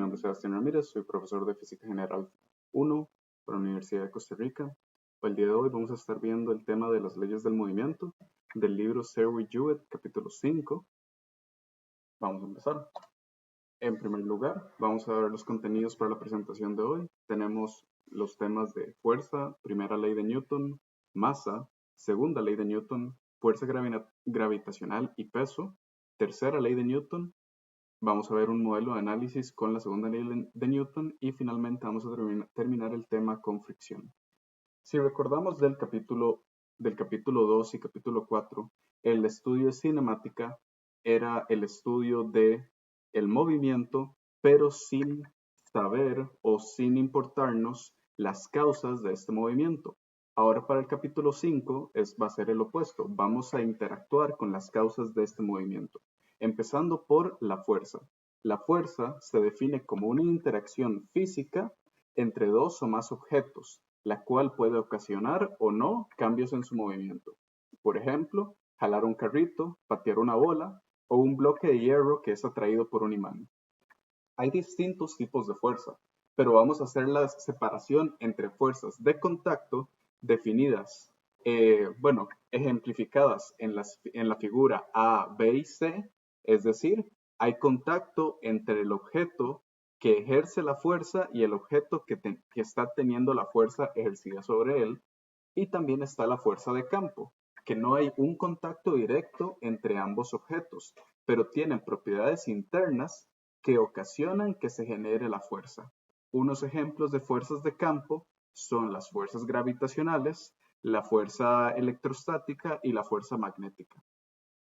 Mi nombre es Sebastián Ramírez, soy profesor de Física General 1 por la Universidad de Costa Rica. El día de hoy vamos a estar viendo el tema de las leyes del movimiento del libro Serre-Jewett, capítulo 5. Vamos a empezar. En primer lugar, vamos a ver los contenidos para la presentación de hoy. Tenemos los temas de fuerza, primera ley de Newton, masa, segunda ley de Newton, fuerza gravitacional y peso, tercera ley de Newton. Vamos a ver un modelo de análisis con la segunda ley de Newton y finalmente vamos a terminar el tema con fricción. Si recordamos del capítulo 2 y capítulo 4, el estudio de cinemática era el estudio de el movimiento, pero sin saber o sin importarnos las causas de este movimiento. Ahora para el capítulo 5 va a ser el opuesto. Vamos a interactuar con las causas de este movimiento, empezando por la fuerza. La fuerza se define como una interacción física entre dos o más objetos, la cual puede ocasionar o no cambios en su movimiento. Por ejemplo, jalar un carrito, patear una bola o un bloque de hierro que es atraído por un imán. Hay distintos tipos de fuerza, pero vamos a hacer la separación entre fuerzas de contacto definidas, ejemplificadas en la figura A, B y C, es decir, hay contacto entre el objeto que ejerce la fuerza y el objeto que está teniendo la fuerza ejercida sobre él, y también está la fuerza de campo, que no hay un contacto directo entre ambos objetos, pero tienen propiedades internas que ocasionan que se genere la fuerza. Unos ejemplos de fuerzas de campo son las fuerzas gravitacionales, la fuerza electrostática y la fuerza magnética.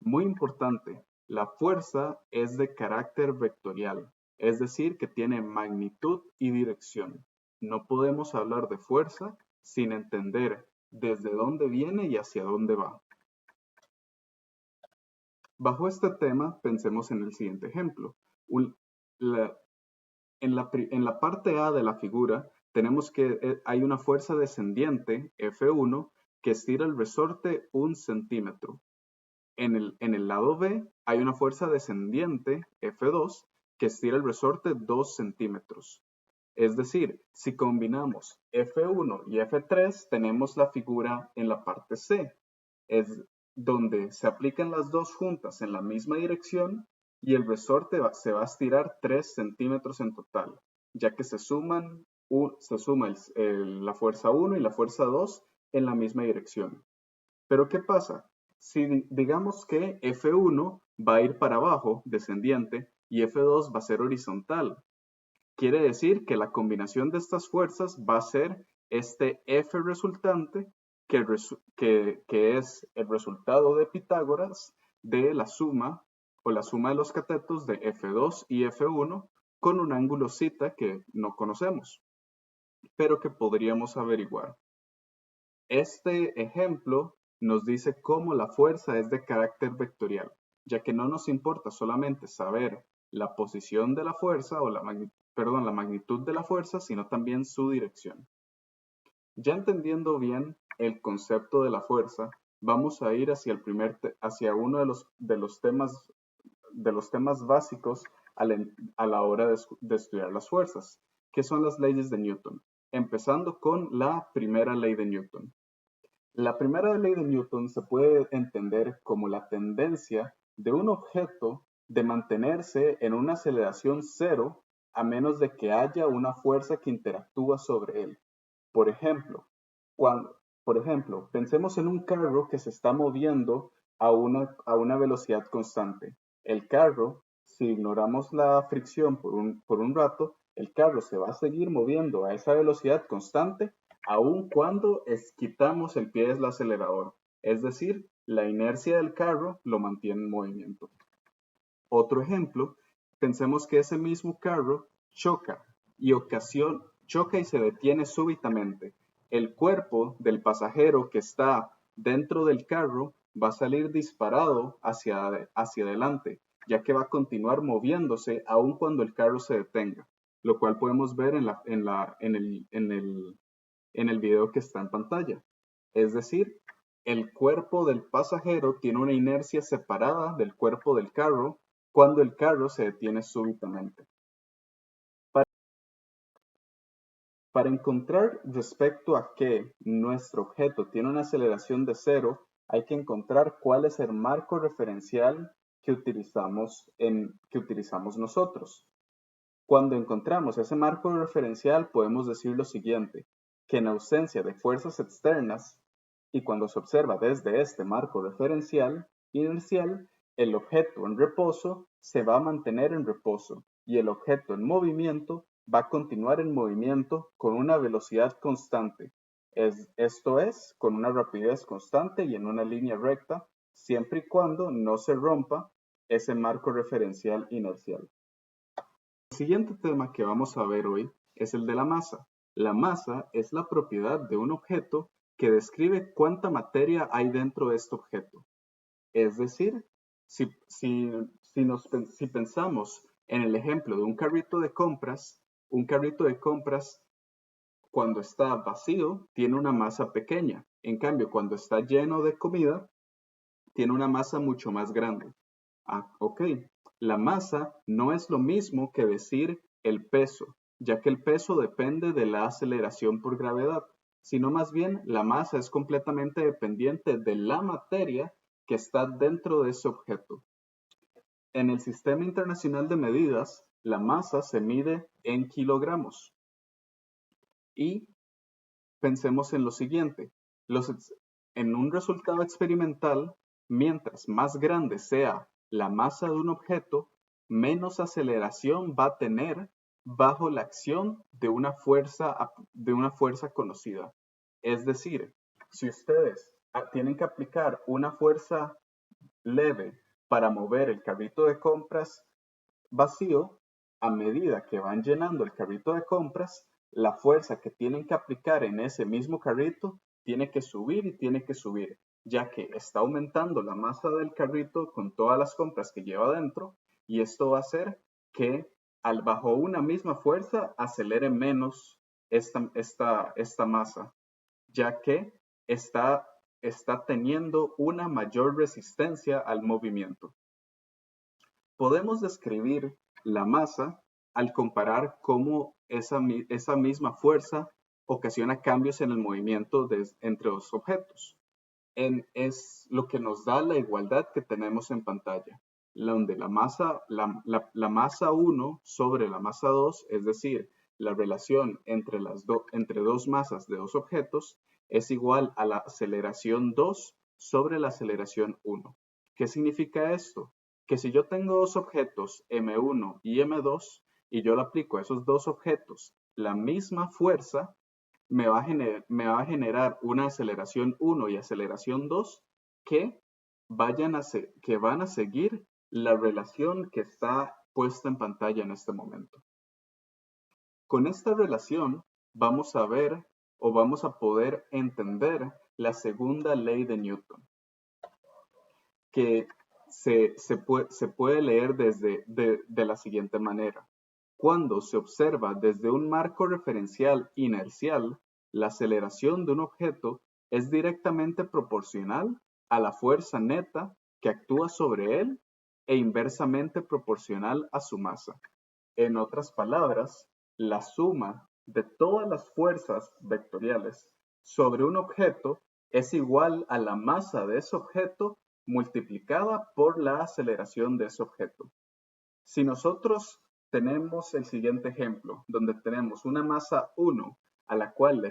Muy importante, la fuerza es de carácter vectorial, es decir, que tiene magnitud y dirección. No podemos hablar de fuerza sin entender desde dónde viene y hacia dónde va. Bajo este tema, pensemos en el siguiente ejemplo. En la parte A de la figura, tenemos que hay una fuerza descendiente, F1, que estira el resorte 1 centímetro. En el lado B hay una fuerza descendiente, F2, que estira el resorte 2 centímetros. Es decir, si combinamos F1 y F3, tenemos la figura en la parte C. Es donde se aplican las dos juntas en la misma dirección y el resorte se va a estirar 3 centímetros en total, ya que se suma la fuerza 1 y la fuerza 2 en la misma dirección. Pero ¿qué pasa? Si digamos que F1 va a ir para abajo, descendiente, y F2 va a ser horizontal, quiere decir que la combinación de estas fuerzas va a ser este F resultante, que es el resultado de Pitágoras de la suma o la suma de los catetos de F2 y F1 con un ángulo θ que no conocemos, pero que podríamos averiguar. Este ejemplo nos dice cómo la fuerza es de carácter vectorial, ya que no nos importa solamente saber la posición de la fuerza o la magnitud de la fuerza, sino también su dirección. Ya entendiendo bien el concepto de la fuerza, vamos a ir hacia uno de los temas básicos a la hora de estudiar las fuerzas, que son las leyes de Newton, empezando con la primera ley de Newton. La primera ley de Newton se puede entender como la tendencia de un objeto de mantenerse en una aceleración cero a menos de que haya una fuerza que interactúa sobre él. Por ejemplo, pensemos en un carro que se está moviendo a una velocidad constante. El carro, si ignoramos la fricción por un rato, el carro se va a seguir moviendo a esa velocidad constante aun cuando quitamos el pie del acelerador. Es decir, la inercia del carro lo mantiene en movimiento. Otro ejemplo, pensemos que ese mismo carro choca y se detiene súbitamente. El cuerpo del pasajero que está dentro del carro va a salir disparado hacia adelante, ya que va a continuar moviéndose aun cuando el carro se detenga, lo cual podemos ver en el video que está en pantalla. Es decir, el cuerpo del pasajero tiene una inercia separada del cuerpo del carro cuando el carro se detiene súbitamente. Para encontrar respecto a que nuestro objeto tiene una aceleración de 0, hay que encontrar cuál es el marco referencial que utilizamos nosotros. Cuando encontramos ese marco referencial podemos decir lo siguiente, que en ausencia de fuerzas externas y cuando se observa desde este marco referencial inercial, el objeto en reposo se va a mantener en reposo y el objeto en movimiento va a continuar en movimiento con una velocidad constante. Esto es, con una rapidez constante y en una línea recta, siempre y cuando no se rompa ese marco referencial inercial. El siguiente tema que vamos a ver hoy es el de la masa. La masa es la propiedad de un objeto que describe cuánta materia hay dentro de este objeto. Es decir, si pensamos en el ejemplo de un carrito de compras cuando está vacío tiene una masa pequeña. En cambio, cuando está lleno de comida, tiene una masa mucho más grande. Ok. La masa no es lo mismo que decir el peso, ya que el peso depende de la aceleración por gravedad, sino más bien la masa es completamente dependiente de la materia que está dentro de ese objeto. En el Sistema Internacional de Medidas, la masa se mide en kilogramos. Y pensemos en lo siguiente, en un resultado experimental, mientras más grande sea la masa de un objeto, menos aceleración va a tener bajo la acción de una fuerza conocida. Es decir, si ustedes tienen que aplicar una fuerza leve para mover el carrito de compras vacío, a medida que van llenando el carrito de compras, la fuerza que tienen que aplicar en ese mismo carrito tiene que subir y tiene que subir, ya que está aumentando la masa del carrito con todas las compras que lleva dentro y esto va a hacer que bajo una misma fuerza acelere menos esta masa, ya que está teniendo una mayor resistencia al movimiento. Podemos describir la masa al comparar cómo esa misma fuerza ocasiona cambios en el movimiento entre los objetos. Es lo que nos da la igualdad que tenemos en pantalla, donde la masa 1 sobre la masa 2, es decir, la relación entre dos masas de dos objetos, es igual a la aceleración 2 sobre la aceleración 1. ¿Qué significa esto? Que si yo tengo dos objetos, M1 y M2, y yo le aplico a esos dos objetos la misma fuerza, me va a generar una aceleración 1 y aceleración 2 que van a seguir la relación que está puesta en pantalla en este momento. Con esta relación vamos a ver o vamos a poder entender la segunda ley de Newton, que se puede leer de la siguiente manera. Cuando se observa desde un marco referencial inercial, la aceleración de un objeto es directamente proporcional a la fuerza neta que actúa sobre él e inversamente proporcional a su masa. En otras palabras, la suma de todas las fuerzas vectoriales sobre un objeto es igual a la masa de ese objeto multiplicada por la aceleración de ese objeto. Si nosotros tenemos el siguiente ejemplo, donde tenemos una masa 1 a la cual le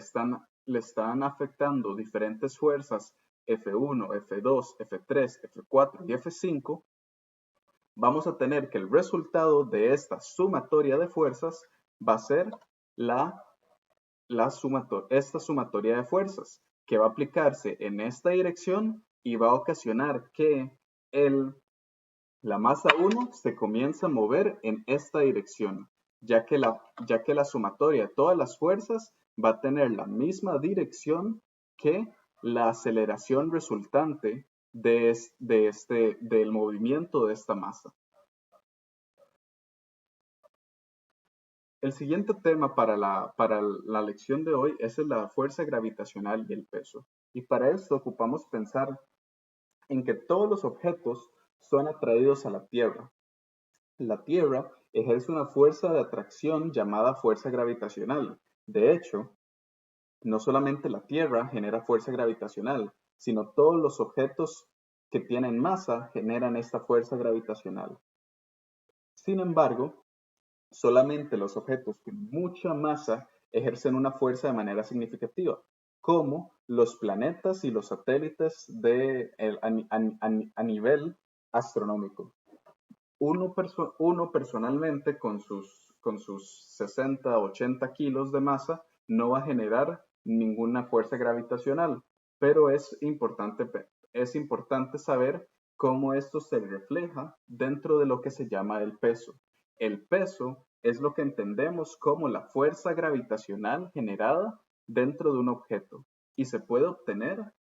están afectando diferentes fuerzas F1, F2, F3, F4 y F5, vamos a tener que el resultado de esta sumatoria de fuerzas va a ser esta sumatoria de fuerzas, que va a aplicarse en esta dirección y va a ocasionar que la masa 1 se comienza a mover en esta dirección, ya que la sumatoria de todas las fuerzas va a tener la misma dirección que la aceleración resultante del movimiento de esta masa. El siguiente tema para la lección de hoy es la fuerza gravitacional y el peso. Y para esto ocupamos pensar en que todos los objetos son atraídos a la Tierra. La Tierra ejerce una fuerza de atracción llamada fuerza gravitacional, De hecho, no solamente la Tierra genera fuerza gravitacional, sino todos los objetos que tienen masa generan esta fuerza gravitacional. Sin embargo, solamente los objetos con mucha masa ejercen una fuerza de manera significativa, como los planetas y los satélites a nivel astronómico. Uno personalmente con sus 60, 80 kilos de masa no va a generar ninguna fuerza gravitacional, pero es importante saber cómo esto se refleja dentro de lo que se llama el peso. El peso es lo que entendemos como la fuerza gravitacional generada dentro de un objeto y se puede obtener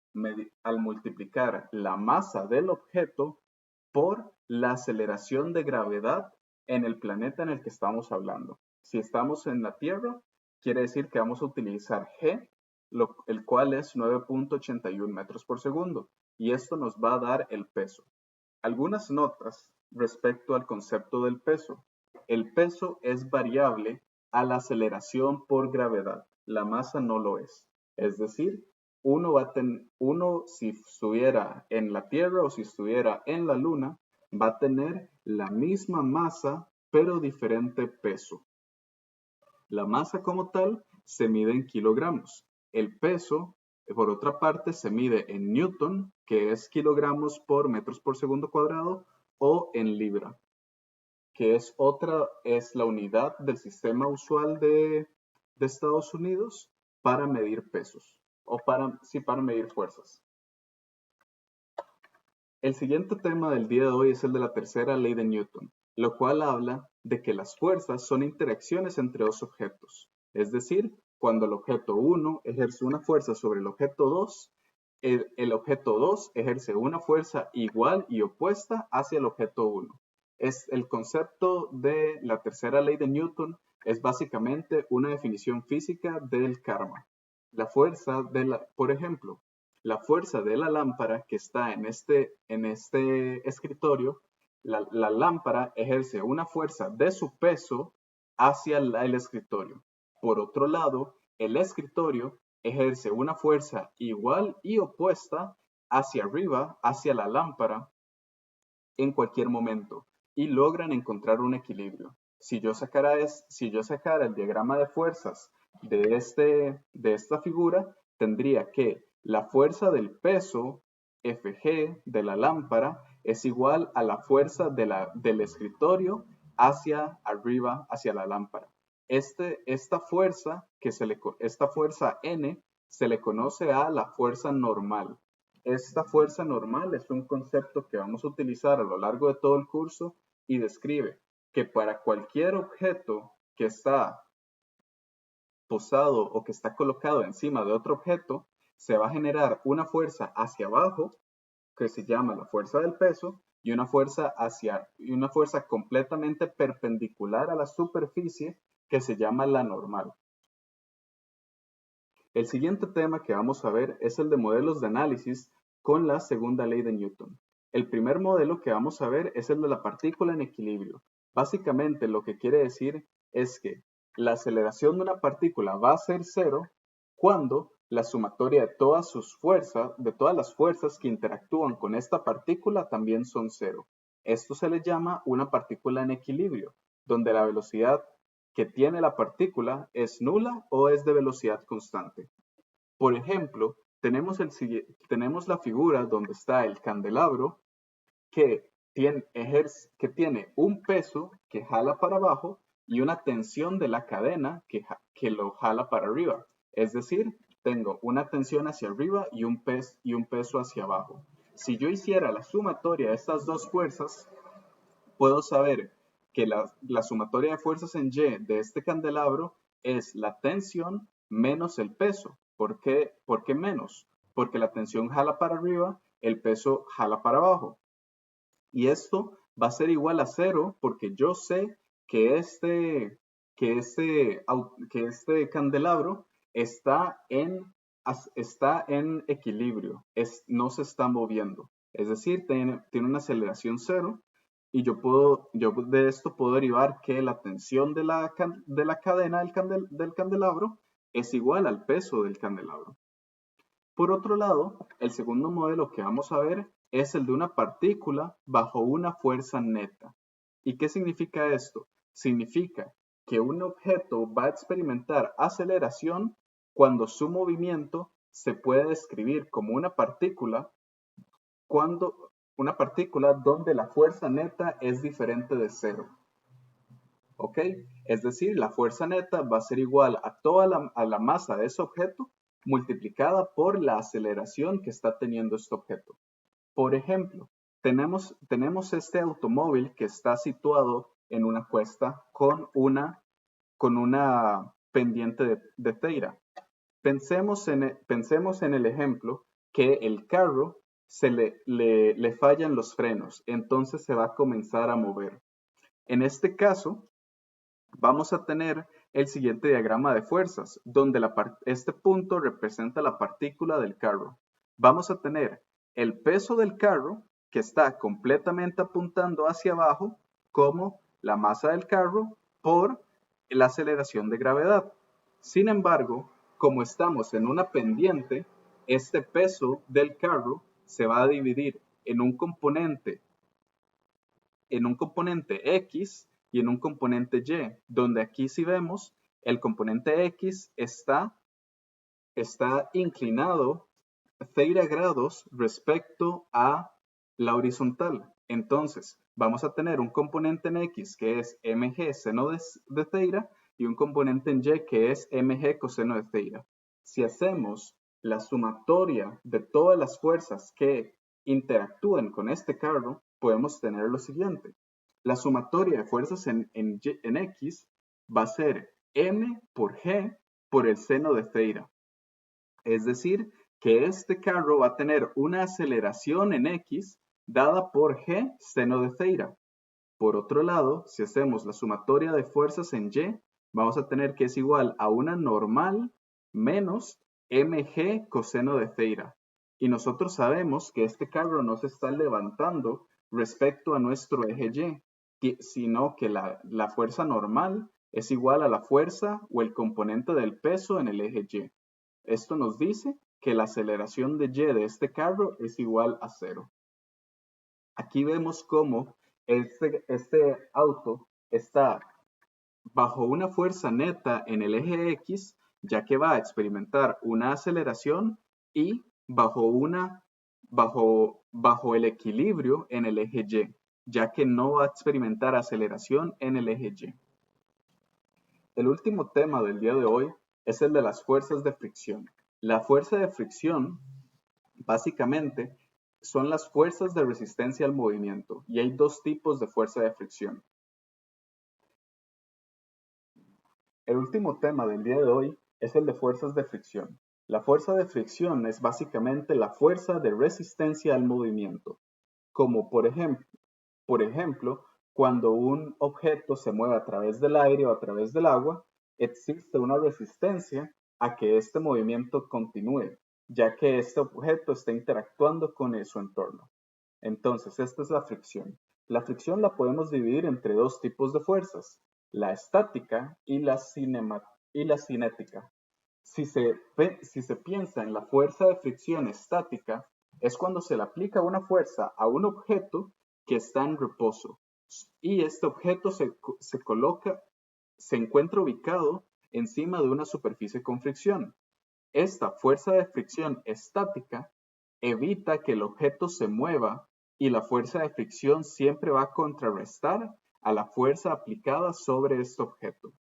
al multiplicar la masa del objeto por la aceleración de gravedad en el planeta en el que estamos hablando. Si estamos en la Tierra, quiere decir que vamos a utilizar G, el cual es 9.81 metros por segundo, y esto nos va a dar el peso. Algunas notas respecto al concepto del peso. El peso es variable a la aceleración por gravedad. La masa no lo es. Es decir, uno si estuviera en la Tierra o si estuviera en la Luna, va a tener la misma masa, pero diferente peso. La masa como tal se mide en kilogramos. El peso, por otra parte, se mide en newton, que es kilogramos por metros por segundo cuadrado, o en libra, que es la unidad del sistema usual de Estados Unidos para medir pesos, o para medir fuerzas. El siguiente tema del día de hoy es el de la tercera ley de Newton, lo cual habla de que las fuerzas son interacciones entre dos objetos. Es decir, cuando el objeto 1 ejerce una fuerza sobre el objeto 2, el objeto 2 ejerce una fuerza igual y opuesta hacia el objeto 1. El concepto de la tercera ley de Newton es básicamente una definición física del karma. Por ejemplo, la fuerza de la lámpara que está en este escritorio, la lámpara ejerce una fuerza de su peso hacia el escritorio. Por otro lado, el escritorio ejerce una fuerza igual y opuesta hacia arriba, hacia la lámpara, en cualquier momento, y logran encontrar un equilibrio. Si yo sacara el diagrama de fuerzas de esta figura, tendría que la fuerza del peso, Fg, de la lámpara, es igual a la fuerza del escritorio hacia arriba, hacia la lámpara. Esta fuerza N, se le conoce a la fuerza normal. Esta fuerza normal es un concepto que vamos a utilizar a lo largo de todo el curso y describe que para cualquier objeto que está posado o que está colocado encima de otro objeto, se va a generar una fuerza hacia abajo, que se llama la fuerza del peso, y una fuerza completamente perpendicular a la superficie, que se llama la normal. El siguiente tema que vamos a ver es el de modelos de análisis con la segunda ley de Newton. El primer modelo que vamos a ver es el de la partícula en equilibrio. Básicamente lo que quiere decir es que la aceleración de una partícula va a ser cero cuando la sumatoria de todas las fuerzas que interactúan con esta partícula también son cero. Esto se le llama una partícula en equilibrio, donde la velocidad que tiene la partícula es nula o es de velocidad constante. Por ejemplo, tenemos la figura donde está el candelabro que tiene un peso que jala para abajo y una tensión de la cadena que lo jala para arriba. Es decir, tengo una tensión hacia arriba y un peso hacia abajo. Si yo hiciera la sumatoria de estas dos fuerzas, puedo saber que la sumatoria de fuerzas en Y de este candelabro es la tensión menos el peso. ¿Por qué menos? Porque la tensión jala para arriba, el peso jala para abajo. Y esto va a ser igual a cero porque yo sé que este candelabro está en equilibrio, no se está moviendo. Es decir, tiene una aceleración cero. Y yo de esto puedo derivar que la tensión de la cadena del candelabro es igual al peso del candelabro. Por otro lado, el segundo modelo que vamos a ver es el de una partícula bajo una fuerza neta. ¿Y qué significa esto? Significa que un objeto va a experimentar aceleración cuando su movimiento se puede describir como una partícula donde la fuerza neta es diferente de cero. ¿Ok? Es decir, la fuerza neta va a ser igual a a la masa de ese objeto multiplicada por la aceleración que está teniendo este objeto. Por ejemplo, tenemos este automóvil que está situado en una cuesta con una pendiente de Theira. Pensemos en el ejemplo que el carro le fallan los frenos, entonces se va a comenzar a mover. En este caso, vamos a tener el siguiente diagrama de fuerzas, donde este punto representa la partícula del carro. Vamos a tener el peso del carro, que está completamente apuntando hacia abajo, como la masa del carro por la aceleración de gravedad. Sin embargo, como estamos en una pendiente, este peso del carro se va a dividir en un componente X y en un componente Y, donde aquí si vemos, el componente X está inclinado θ grados respecto a la horizontal. Entonces, vamos a tener un componente en X que es mg seno de θ y un componente en Y que es mg coseno de θ. Si hacemos la sumatoria de todas las fuerzas que interactúan con este carro, podemos tener lo siguiente. La sumatoria de fuerzas en X va a ser m por g por el seno de θ. Es decir, que este carro va a tener una aceleración en X dada por g seno de θ. Por otro lado, si hacemos la sumatoria de fuerzas en Y, vamos a tener que es igual a una normal menos mg coseno de θ. Y nosotros sabemos que este carro no se está levantando respecto a nuestro eje Y, sino que la fuerza normal es igual a la fuerza o el componente del peso en el eje Y. Esto nos dice que la aceleración de Y de este carro es igual a 0. Aquí vemos cómo este auto está bajo una fuerza neta en el eje X, ya que va a experimentar una aceleración, y bajo el equilibrio en el eje Y, ya que no va a experimentar aceleración en el eje Y. El último tema del día de hoy es el de las fuerzas de fricción. La fuerza de fricción, básicamente, son las fuerzas de resistencia al movimiento, y hay dos tipos de fuerza de fricción. El último tema del día de hoy es el de fuerzas de fricción. La fuerza de fricción es básicamente la fuerza de resistencia al movimiento, como por ejemplo, cuando un objeto se mueve a través del aire o a través del agua, existe una resistencia a que este movimiento continúe, ya que este objeto está interactuando con su entorno. Entonces, esta es la fricción. La fricción la podemos dividir entre dos tipos de fuerzas, la estática y la cinética. Si se piensa en la fuerza de fricción estática, es cuando se le aplica una fuerza a un objeto que está en reposo y este objeto se encuentra ubicado encima de una superficie con fricción. Esta fuerza de fricción estática evita que el objeto se mueva, y la fuerza de fricción siempre va a contrarrestar a la fuerza aplicada sobre este objeto.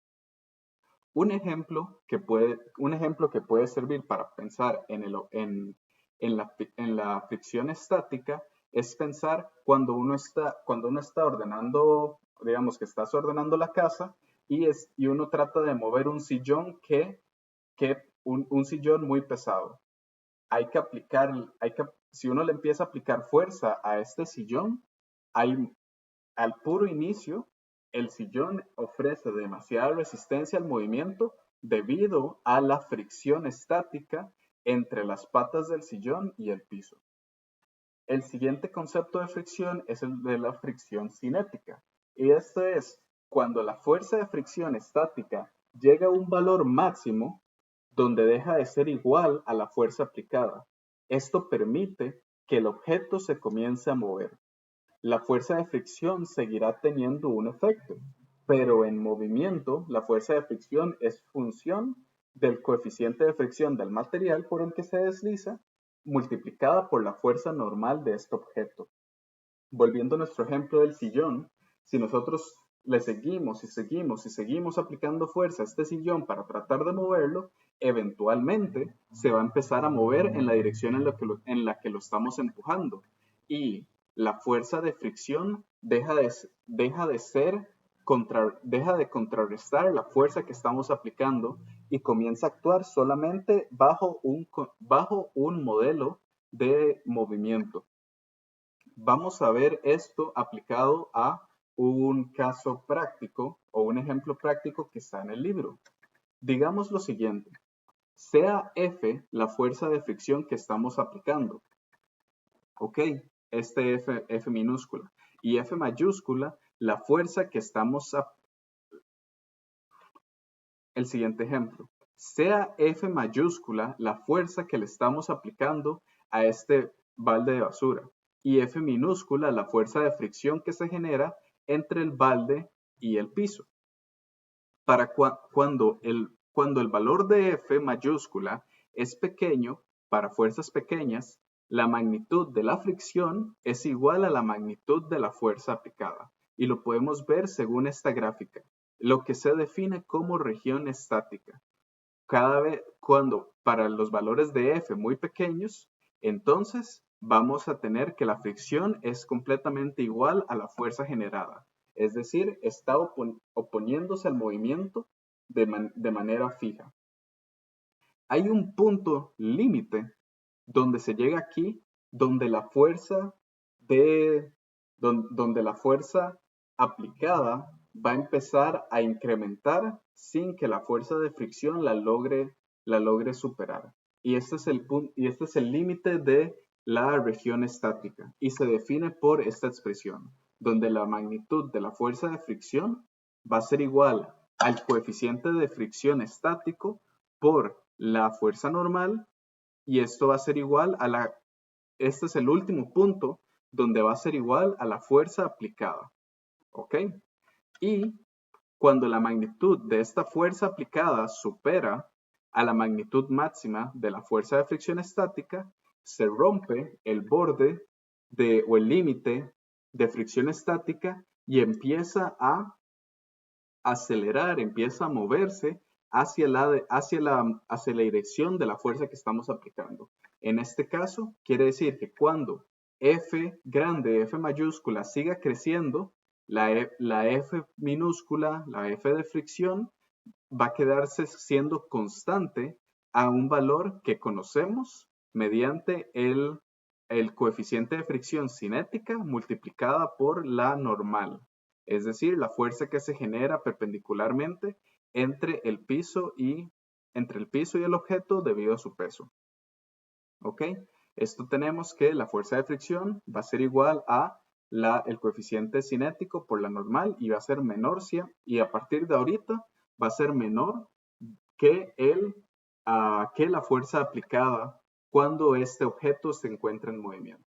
Un ejemplo que puede servir para pensar en la fricción estática es pensar cuando uno está ordenando, digamos que estás ordenando la casa y uno trata de mover un sillón un sillón muy pesado. Si uno le empieza a aplicar fuerza a este sillón, al puro inicio, el sillón ofrece demasiada resistencia al movimiento debido a la fricción estática entre las patas del sillón y el piso. El siguiente concepto de fricción es el de la fricción cinética, y esto es cuando la fuerza de fricción estática llega a un valor máximo, donde deja de ser igual a la fuerza aplicada. Esto permite que el objeto se comience a mover. La fuerza de fricción seguirá teniendo un efecto, pero en movimiento la fuerza de fricción es función del coeficiente de fricción del material por el que se desliza, multiplicada por la fuerza normal de este objeto. Volviendo a nuestro ejemplo del sillón, si nosotros le seguimos y seguimos y seguimos aplicando fuerza a este sillón para tratar de moverlo, eventualmente se va a empezar a mover en la dirección en la que lo estamos empujando. Y la fuerza de fricción deja de contrarrestar la fuerza que estamos aplicando y comienza a actuar solamente bajo un modelo de movimiento. Vamos a ver esto aplicado a un caso práctico o un ejemplo práctico que está en el libro. Digamos lo siguiente: sea F la fuerza de fricción que estamos aplicando. Ok, este F minúscula. Y F mayúscula, la fuerza que estamos El siguiente ejemplo: sea F mayúscula la fuerza que le estamos aplicando a este balde de basura y F minúscula la fuerza de fricción que se genera entre el balde y el piso. Cuando el valor de F mayúscula es pequeño, para fuerzas pequeñas, la magnitud de la fricción es igual a la magnitud de la fuerza aplicada. Y lo podemos ver según esta gráfica, lo que se define como región estática. Cuando para los valores de F muy pequeños, entonces vamos a tener que la fricción es completamente igual a la fuerza generada. Es decir, está oponiéndose al movimiento de manera fija. Hay un punto límite donde se llega aquí, donde la fuerza aplicada va a empezar a incrementar sin que la fuerza de fricción la logre superar. Y este es el límite de la región estática y se define por esta expresión, donde la magnitud de la fuerza de fricción va a ser igual al coeficiente de fricción estático por la fuerza normal, y esto va a ser igual este es el último punto donde va a ser igual a la fuerza aplicada. ¿Ok? Y cuando la magnitud de esta fuerza aplicada supera a la magnitud máxima de la fuerza de fricción estática, se rompe el borde o el límite de fricción estática y empieza a acelerar, empieza a moverse hacia la dirección de la fuerza que estamos aplicando. En este caso, quiere decir que cuando F grande, F mayúscula siga creciendo, la F minúscula, la F de fricción, va a quedarse siendo constante a un valor que conocemos mediante el coeficiente de fricción cinética multiplicada por la normal, es decir, la fuerza que se genera perpendicularmente entre el piso y el objeto debido a su peso. ¿Ok? Esto tenemos que la fuerza de fricción va a ser igual a el coeficiente cinético por la normal y va a ser menor, y a partir de ahorita va a ser menor que la fuerza aplicada cuando este objeto se encuentra en movimiento.